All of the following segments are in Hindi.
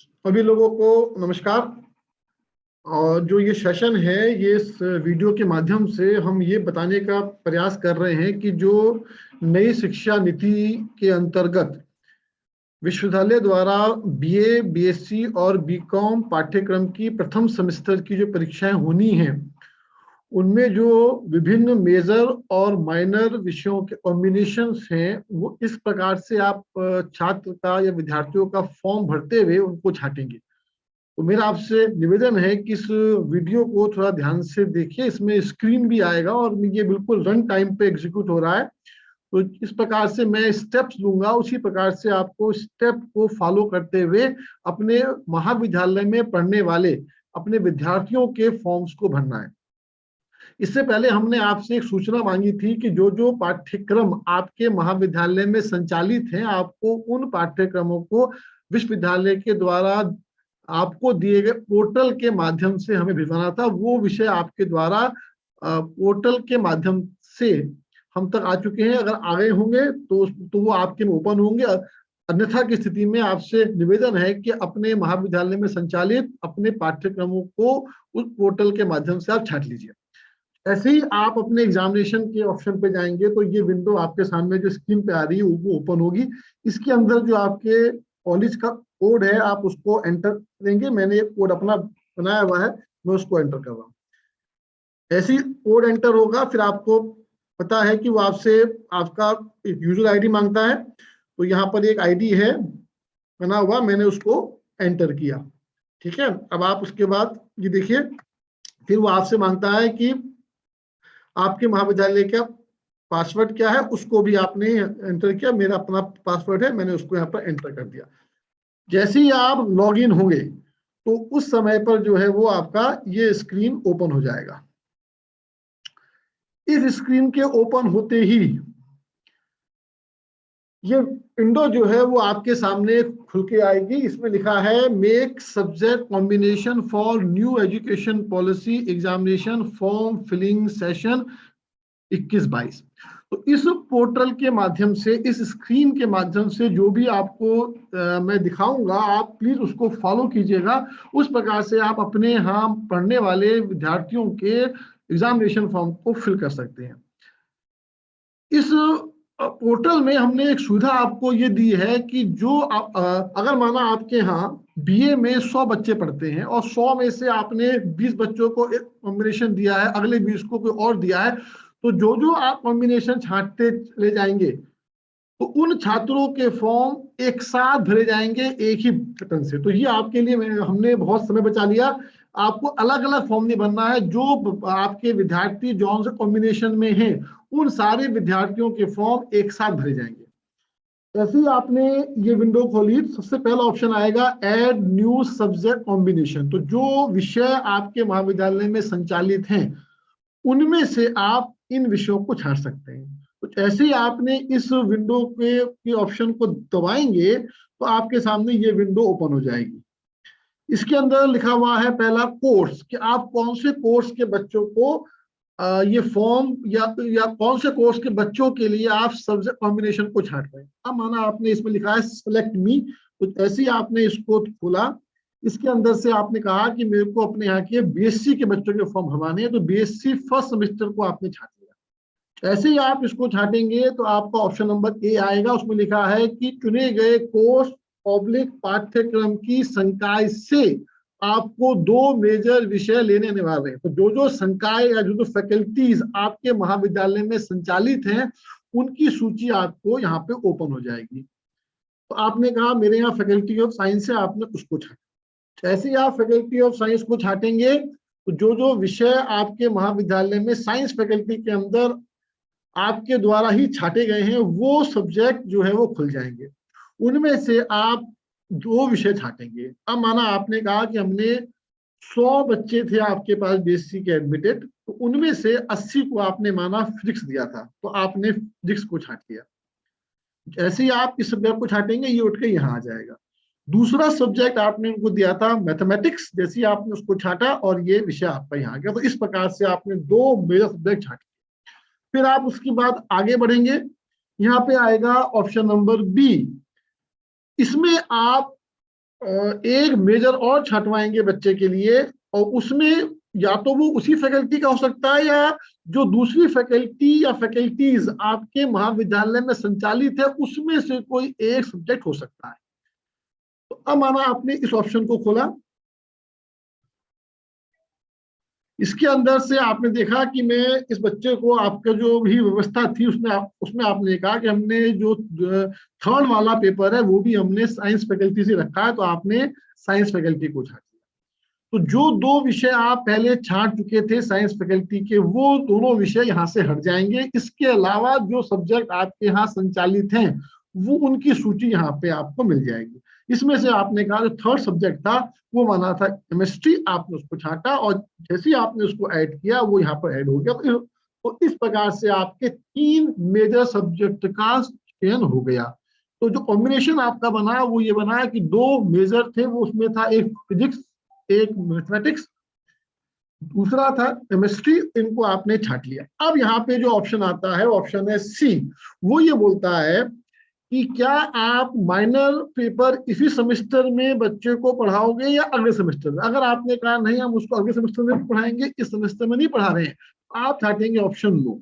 सभी लोगों को नमस्कार। और जो ये सेशन है, ये इस वीडियो के माध्यम से हम ये बताने का प्रयास कर रहे हैं कि जो नई शिक्षा नीति के अंतर्गत विश्वविद्यालय द्वारा बीए, बीएससी और बीकॉम पाठ्यक्रम की प्रथम सेमेस्टर की जो परीक्षाएं होनी हैं, उनमें जो विभिन्न मेजर और माइनर विषयों के कॉम्बिनेशंस हैं, वो इस प्रकार से आप छात्र का या विद्यार्थियों का फॉर्म भरते हुए उनको छांटेंगे। तो मेरा आपसे निवेदन है कि इस वीडियो को थोड़ा ध्यान से देखिए। इसमें स्क्रीन भी आएगा और ये बिल्कुल रन टाइम पे एग्जीक्यूट हो रहा है। तो इस प्रकार से मैं स्टेप्स लूंगा, उसी प्रकार से आपको स्टेप को फॉलो करते हुए अपने महाविद्यालय में पढ़ने वाले अपने विद्यार्थियों के फॉर्म्स को भरना है। इससे पहले हमने आपसे एक सूचना मांगी थी कि जो जो पाठ्यक्रम आपके महाविद्यालय में संचालित हैं, आपको उन पाठ्यक्रमों को विश्वविद्यालय के द्वारा आपको दिए गए पोर्टल के माध्यम से हमें भिजवाना था। वो विषय आपके द्वारा पोर्टल के माध्यम से हम तक आ चुके हैं। अगर आ गए होंगे तो वो आपके में ओपन होंगे। अन्यथा की स्थिति में आपसे निवेदन है कि अपने महाविद्यालय में संचालित अपने पाठ्यक्रमों को उस पोर्टल के माध्यम से आप छांट लीजिए। ऐसे ही आप अपने एग्जामिनेशन के ऑप्शन पे जाएंगे तो ये विंडो आपके सामने जो स्क्रीन पे आ रही है वो ओपन होगी। इसके अंदर जो आपके कॉलेज का कोड है, आप उसको एंटर करेंगे। मैंने एक कोड अपना बनाया हुआ है, मैं उसको एंटर कर रहा हूँ। ऐसे ही कोड एंटर होगा, फिर आपको पता है कि वो आपसे आपका यूजर आईडी मांगता है। तो यहाँ पर एक आईडी है बना हुआ, मैंने उसको एंटर किया। ठीक है, अब आप उसके बाद ये देखिए, फिर वो आपसे मांगता है कि आपके महाविद्यालय का पासवर्ड क्या है, उसको भी आपने एंटर किया। मेरा अपना पासवर्ड है, मैंने उसको यहाँ पर एंटर कर दिया। जैसे ही आप लॉग इन होंगे तो उस समय पर जो है वो आपका ये स्क्रीन ओपन हो जाएगा। इस स्क्रीन के ओपन होते ही ये विंडो जो है वो आपके सामने खुल के आएगी। इसमें लिखा है make subject combination for new education policy examination form filling session 21-22। तो इस पोर्टल के माध्यम से, इस स्क्रीन के माध्यम से जो भी आपको मैं दिखाऊंगा, आप प्लीज उसको फॉलो कीजिएगा। उस प्रकार से आप अपने यहाँ पढ़ने वाले विद्यार्थियों के एग्जामिनेशन फॉर्म को फिल कर सकते हैं। इस पोर्टल में हमने एक सुविधा आपको ये दी है कि जो अगर माना आपके यहाँ बीए में 100 बच्चे पढ़ते हैं और 100 में से आपने 20 बच्चों को एक कॉम्बिनेशन दिया है, अगले 20 को कोई और दिया है, तो जो जो आप कॉम्बिनेशन छांटते ले जाएंगे तो उन छात्रों के फॉर्म एक साथ भरे जाएंगे एक ही बटन से। तो ये आपके लिए हमने बहुत समय बचा लिया। आपको अलग अलग फॉर्म नहीं भरना है। जो आपके विद्यार्थी जौन से कॉम्बिनेशन में हैं, उन सारे विद्यार्थियों के फॉर्म एक साथ भरे जाएंगे। जैसे ही आपने ये विंडो खोली, सबसे पहला ऑप्शन आएगा ऐड न्यू सब्जेक्ट कॉम्बिनेशन। तो जो विषय आपके महाविद्यालय में संचालित हैं, उनमें से आप इन विषयों को छाट सकते हैं। तो ऐसे ही आपने इस विंडो के ऑप्शन को दबाएंगे तो आपके सामने ये विंडो ओपन हो जाएगी। इसके अंदर लिखा हुआ है पहला कोर्स, कि आप कौन से कोर्स के बच्चों को ये फॉर्म या कौन से कोर्स के बच्चों के लिए आप सब्जेक्ट कॉम्बिनेशन को छाट रहे हैं। अब माना आपने इसमें लिखा है सेलेक्ट मी, तो ऐसे ही आपने इसको खोला। इसके अंदर से आपने कहा कि मेरे को अपने यहाँ के बीएससी के बच्चों के फॉर्म भरवाने हैं, तो बीएससी फर्स्ट सेमेस्टर को आपने छाट लिया। ऐसे ही आप इसको छाटेंगे तो आपका ऑप्शन नंबर ए आएगा। उसमें लिखा है कि चुने गए कोर्स पब्लिक पाठ्यक्रम की संकाय से आपको 2 मेजर विषय लेने अनिवार्य है। तो जो जो संकाय या जो जो फैकल्टीज आपके महाविद्यालय में संचालित हैं, उनकी सूची आपको यहाँ पे ओपन हो जाएगी। तो आपने कहा मेरे यहाँ फैकल्टी ऑफ साइंस है, आपने उसको छाटा। ऐसे ही आप फैकल्टी ऑफ साइंस को छाटेंगे तो जो जो विषय आपके महाविद्यालय में साइंस फैकल्टी के अंदर आपके द्वारा ही छाटे गए हैं, वो सब्जेक्ट जो है वो खुल जाएंगे। उनमें से आप 2 विषय छाटेंगे। अब माना आपने कहा कि हमने 100 बच्चे थे आपके पास बीएससी के एडमिटेड, तो उनमें से 80 को आपने माना फिजिक्स दिया था, तो आपने फिजिक्स को छाट लिया। जैसे ही आप इस सब्जेक्ट को छाटेंगे, ये उठ के यहाँ आ जाएगा। दूसरा सब्जेक्ट आपने उनको दिया था मैथमेटिक्स, जैसे ही आपने उसको छाटा और ये विषय आपका यहाँ आ गया। तो इस प्रकार से आपने 2 मेजर सब्जेक्ट छाटे। फिर आप उसके बाद आगे बढ़ेंगे, यहाँ पे आएगा ऑप्शन नंबर बी। इसमें आप एक मेजर और छांटवाएंगे बच्चे के लिए, और उसमें या तो वो उसी फैकल्टी का हो सकता है, या जो दूसरी फैकल्टी या फैकल्टीज आपके महाविद्यालय में संचालित है उसमें से कोई एक सब्जेक्ट हो सकता है। तो अब माना आपने इस ऑप्शन को खोला, इसके अंदर से आपने देखा कि मैं इस बच्चे को, आपका जो भी व्यवस्था थी उसमें आपने कहा कि हमने जो थर्ड वाला पेपर है वो भी हमने साइंस फैकल्टी से रखा है, तो आपने साइंस फैकल्टी को छाट लिया। तो जो दो विषय आप पहले छाट चुके थे साइंस फैकल्टी के, वो दोनों विषय यहाँ से हट जाएंगे। इसके अलावा जो सब्जेक्ट आपके यहाँ संचालित हैं वो उनकी सूची यहाँ पे आपको मिल जाएगी। इसमें से आपने कहा जो थर्ड सब्जेक्ट था वो माना था केमिस्ट्री, आपने उसको छाटा और जैसे ही आपने उसको ऐड किया वो यहाँ पर ऐड हो गया। तो इस प्रकार से आपके 3 मेजर सब्जेक्ट का चयन हो गया। तो जो कॉम्बिनेशन आपका बना वो ये बना कि 2 मेजर थे, वो उसमें था एक फिजिक्स एक मैथमेटिक्स, दूसरा था केमिस्ट्री, इनको आपने छाट लिया। अब यहाँ पे जो ऑप्शन आता है ऑप्शन है सी, वो ये बोलता है कि क्या आप माइनर पेपर इसी सेमेस्टर में बच्चे को पढ़ाओगे या अगले सेमेस्टर में। अगर आपने कहा नहीं हम उसको अगले सेमेस्टर में भी पढ़ाएंगे, इस सेमेस्टर में नहीं पढ़ा रहे हैं, आप छाटेंगे ऑप्शन नो।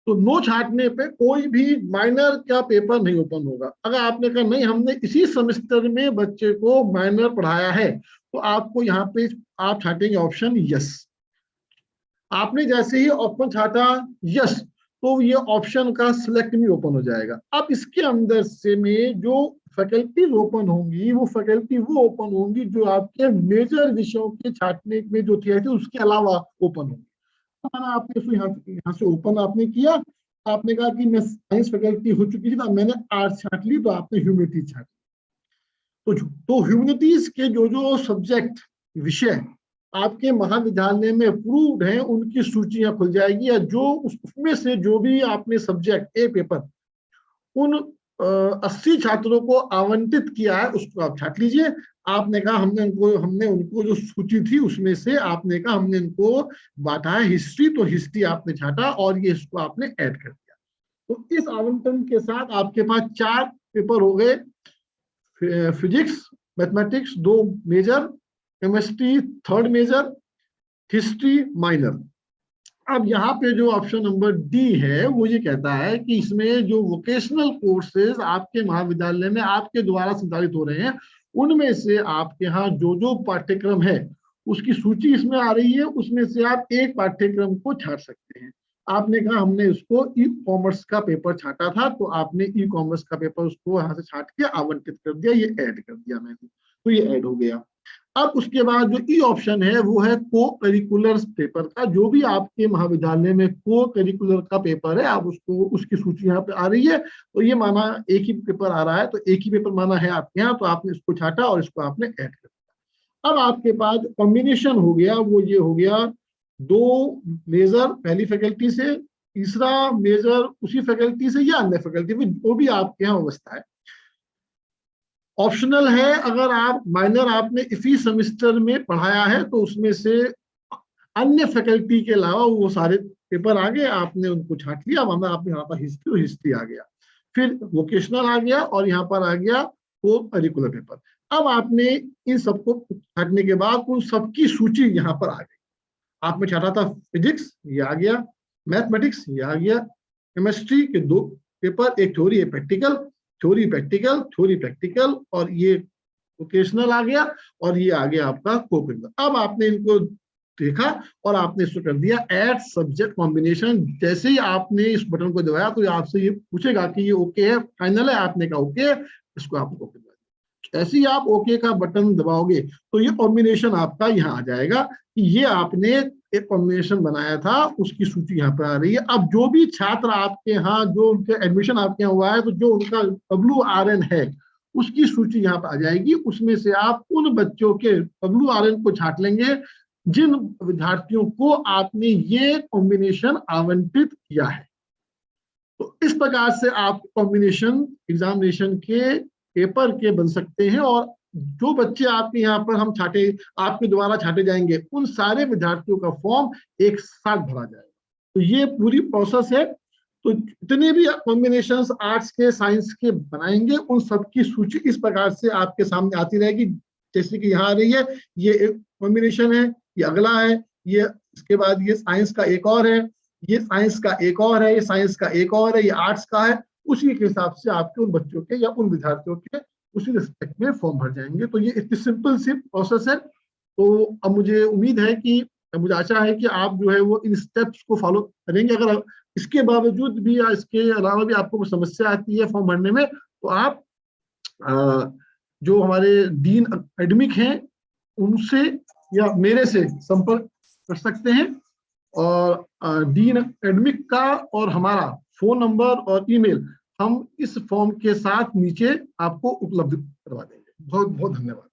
तो नो छाटने पे कोई भी माइनर का पेपर नहीं ओपन होगा। अगर आपने कहा नहीं हमने इसी सेमेस्टर में बच्चे को माइनर पढ़ाया है, तो आपको यहाँ पे आप छाटेंगे ऑप्शन यस। आपने जैसे ही ऑप्शन छाटा यस, तो ये ऑप्शन का सिलेक्ट भी ओपन हो जाएगा। अब इसके अंदर से में जो फैकल्टी ओपन होंगी वो फैकल्टी वो ओपन होंगी जो आपके मेजर विषयों के छाटने में जो थी उसके अलावा ओपन होंगी। आपने इसको यहाँ से ओपन आपने किया, आपने कहा कि मैं साइंस फैकल्टी हो चुकी थी, तो मैंने आर्ट्स छाट ली, तो आपने ह्यूमैनिटीज छाट ली। तो ह्यूमैनिटीज के जो जो सब्जेक्ट विषय आपके महाविद्यालय में अप्रूव्ड हैं उनकी सूचियां खुल जाएगी, या जो उसमें से जो भी आपने सब्जेक्ट ए पेपर उन 80 छात्रों को आवंटित किया है उसको आप छाट लीजिए। आपने कहा हमने उनको जो सूची थी उसमें से आपने कहा हमने इनको बांटा है हिस्ट्री, तो हिस्ट्री आपने छाटा और ये इसको आपने ऐड कर दिया। तो इस आवंटन के साथ आपके पास 4 पेपर हो गए, physics mathematics 2 major, chemistry 3rd major, history minor. अब यहाँ पे जो ऑप्शन नंबर डी है वो ये कहता है कि इसमें जो वोकेशनल कोर्सेज आपके महाविद्यालय में आपके द्वारा संचालित हो रहे हैं उनमें से आपके यहाँ जो जो पाठ्यक्रम है उसकी सूची इसमें आ रही है, उसमें से आप एक पाठ्यक्रम को छाट सकते हैं। आपने कहा हमने उसको ई कॉमर्स का पेपर छाटा था, तो आपने ई कॉमर्स का पेपर उसको यहाँ से छाट के आवंटित कर दिया, ये ऐड कर दिया मैंने, तो ये ऐड हो गया। अब उसके बाद जो ई ऑप्शन है वो है को करिकुलर पेपर का। जो भी आपके महाविद्यालय में को करिकुलर का पेपर है आप उसको उसकी सूची यहाँ पे आ रही है। तो ये माना एक ही पेपर आ रहा है, तो एक ही पेपर माना है आपके यहाँ, तो आपने इसको छाटा और इसको आपने ऐड कर दिया। अब आपके पास कॉम्बिनेशन हो गया वो ये हो गया 2 मेजर पहली फैकल्टी से, तीसरा मेजर उसी फैकल्टी से या अन्य फैकल्टी में, वो भी आपके यहाँ व्यवस्था है। ऑप्शनल है, अगर आप माइनर आपने इसी सेमेस्टर में पढ़ाया है तो उसमें से अन्य फैकल्टी के अलावा वो सारे पेपर आ गए, आपने उनको छाट लिया। वरना आपने यहाँ पर हिस्ट्री आ गया, फिर वोकेशनल आ गया और यहाँ पर आ गया को करिकुलर पेपर। अब आपने इन सबको छाटने के बाद उन सबकी सूची यहाँ पर आ गई। आपने छाटा था फिजिक्स, ये आ गया, मैथमेटिक्स ये आ गया, केमिस्ट्री के 2 पेपर, एक थ्योरी एक practical, theory practical theory practical, और ये वोकेशनल आ गया, और ये आ गया आपका को-करिकुलर। अब आपने इनको देखा और आपने इसको कर दिया ऐड सब्जेक्ट कॉम्बिनेशन। जैसे ही आपने इस बटन को दबाया तो आपसे ये पूछेगा कि ये ओके है, फाइनल है, आपने कहा ओके, इसको आप ओके। ऐसे ही आप ओके का बटन दबाओगे तो ये कॉम्बिनेशन आपका यहाँ आ जाएगा कि ये आपने एक कॉम्बिनेशन बनाया था, उसकी सूची यहाँ पर आ रही है। अब जो भी छात्र आपके यहाँ जो उनके एडमिशन आपके यहाँ हुआ है, तो जो उनका WRN है उसकी सूची यहाँ पर आ जाएगी। उसमें से आप उन बच्चों के WRN को छाट लेंगे जिन विद्यार्थियों को आपने ये कॉम्बिनेशन आवंटित किया है। तो इस प्रकार से आप कॉम्बिनेशन एग्जामिनेशन के पेपर के बन सकते हैं, और जो बच्चे आपके यहाँ पर हम छाटे आपके द्वारा छाटे जाएंगे उन सारे विद्यार्थियों का फॉर्म एक साथ भरा जाएगा। तो ये पूरी प्रोसेस है। तो जितने भी कॉम्बिनेशंस आर्ट्स के साइंस के बनाएंगे उन सबकी सूची इस प्रकार से आपके सामने आती रहेगी। जैसे कि यहाँ आ रही है, ये एक कॉम्बिनेशन है, ये अगला है, ये इसके बाद ये साइंस का एक और है, ये साइंस का एक और है, ये साइंस का एक और है, ये आर्ट्स का है। उसी के हिसाब से आपके उन बच्चों के या उन विद्यार्थियों के उसी रिस्पेक्ट में फॉर्म भर जाएंगे। तो ये इतनी सिंपल सी प्रोसेस है। तो अब मुझे उम्मीद है कि, मुझे आशा है कि आप जो है वो इन स्टेप्स को फॉलो करेंगे। अगर इसके बावजूद भी या इसके अलावा भी आपको कोई समस्या आती है फॉर्म भरने में, तो आप जो हमारे डीन एकेडमिक हैं उनसे या मेरे से संपर्क कर सकते हैं। और डीन एकेडमिक का और हमारा फोन नंबर और ईमेल हम इस फॉर्म के साथ नीचे आपको उपलब्ध करवा देंगे। बहुत बहुत धन्यवाद।